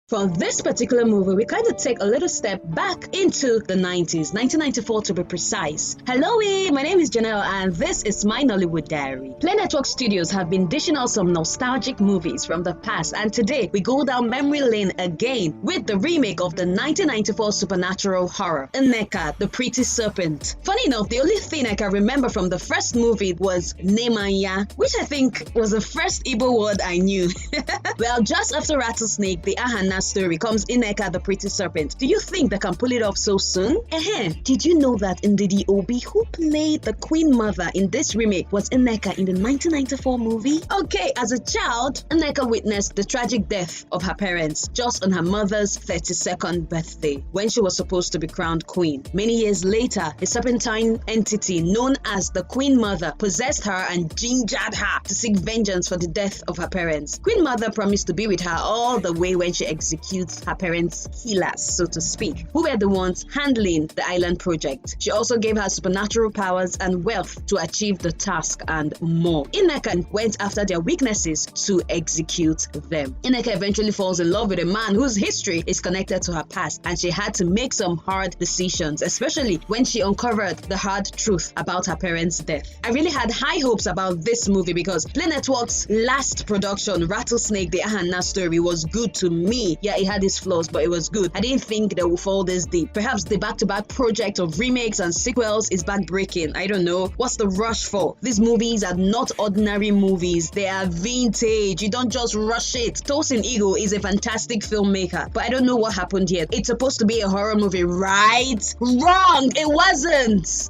For this particular movie, we kind of take a little step back into the 90s, 1994 to be precise. Hello, my name is Janelle and this is my Nollywood diary. Play Network Studios have been dishing out some nostalgic movies from the past, and today we go down memory lane again with the remake of the 1994 supernatural horror, Nneka The Pretty Serpent. Funny enough, the only thing I can remember from the first movie was Naya, which I think was the first Igbo word I knew. Well, just after Rattlesnake, the Ahanna Story comes Nneka The Pretty Serpent. Do you think they can pull it off so soon? Did you know that Ndidi Obi, who played the Queen Mother in this remake, was Nneka in the 1994 movie? Okay, as a child, Nneka witnessed the tragic death of her parents just on her mother's 32nd birthday, when she was supposed to be crowned queen. Many years later, a serpentine entity known as the Queen Mother possessed her and gingered her to seek vengeance for the death of her parents. Queen Mother promised to be with her all the way when she executes her parents' killers, so to speak, who were the ones handling the island project. She also gave her supernatural powers and wealth to achieve the task and more. Nneka went after their weaknesses to execute them. Nneka eventually falls in love with a man whose history is connected to her past, and she had to make some hard decisions, especially when she uncovered the hard truth about her parents' death. I really had high hopes about this movie because Play Network's last production, Rattlesnake, the Ahanna Story, was good to me. Yeah, it had its flaws, but it was good. I didn't think they would fall this deep. Perhaps the back-to-back project of remakes and sequels is backbreaking. I don't know. What's the rush for? These movies are not ordinary movies. They are vintage. You don't just rush it. Tosin Igho is a fantastic filmmaker, but I don't know what happened here. It's supposed to be a horror movie, right? Wrong! It wasn't!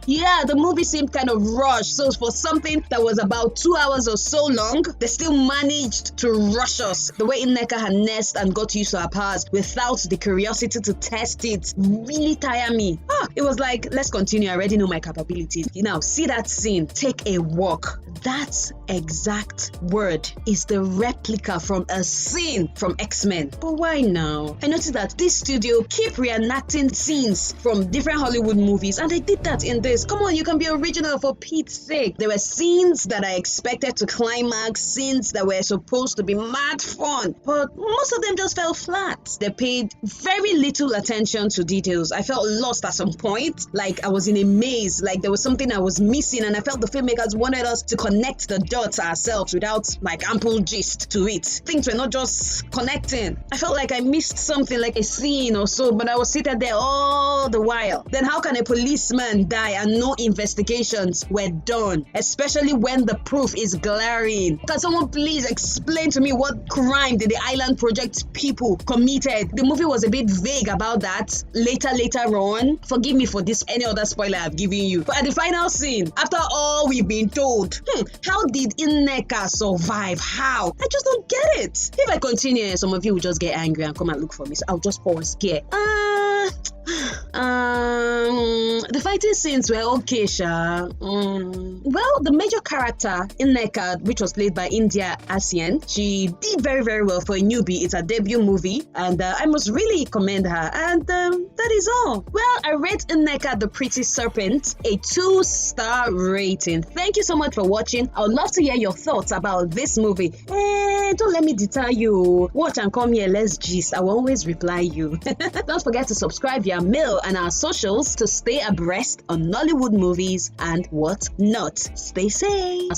Yeah, the movie seemed kind of rushed. So for something that was about 2 hours or so long, they still managed to rush us. The way Nneka harnessed and got used to her powers without the curiosity to test it really tired me. It was like, let's continue. I already know my capabilities. Now, see that scene. Take a walk. That exact word is the replica from a scene from X-Men. But why now? I noticed that this studio keep reenacting scenes from different Hollywood movies, and they did that in this. Come on, you can be original for Pete's sake. There were scenes that I expected to climax, scenes that were supposed to be mad fun, but most of them just fell flat. They paid very little attention to details. I felt lost at some point, like I was in a maze, like there was something I was missing, and I felt the filmmakers wanted us to connect the dots ourselves without like ample gist to it. Things were not just connecting. I felt like I missed something, like a scene or so, but I was seated there all the while. Then how can a policeman die and no investigations were done, especially when the proof is glaring? Can someone please explain to me what crime did the Island Project people committed? The movie was a bit vague about that later on. Forgive me for this, any other spoiler I've given you. But at the final scene, after all we've been told, how did Nneka survive? How? I just don't get it. If I continue, some of you will just get angry and come and look for me, so I'll just pause here. The fighting scenes were okay, Sha. Well, the major character, Nneka, which was played by Aisien, she did very, very well for a newbie. It's a debut movie, and I must really commend her. And that is all. Well, I rate Nneka The Pretty Serpent a 2-star rating. Thank you so much for watching. I would love to hear your thoughts about this movie. Don't let me deter you. Watch and come here, let's gist. I will always reply you. Don't forget to subscribe via mail and our socials to stay abreast on Nollywood movies and what not. Stay safe.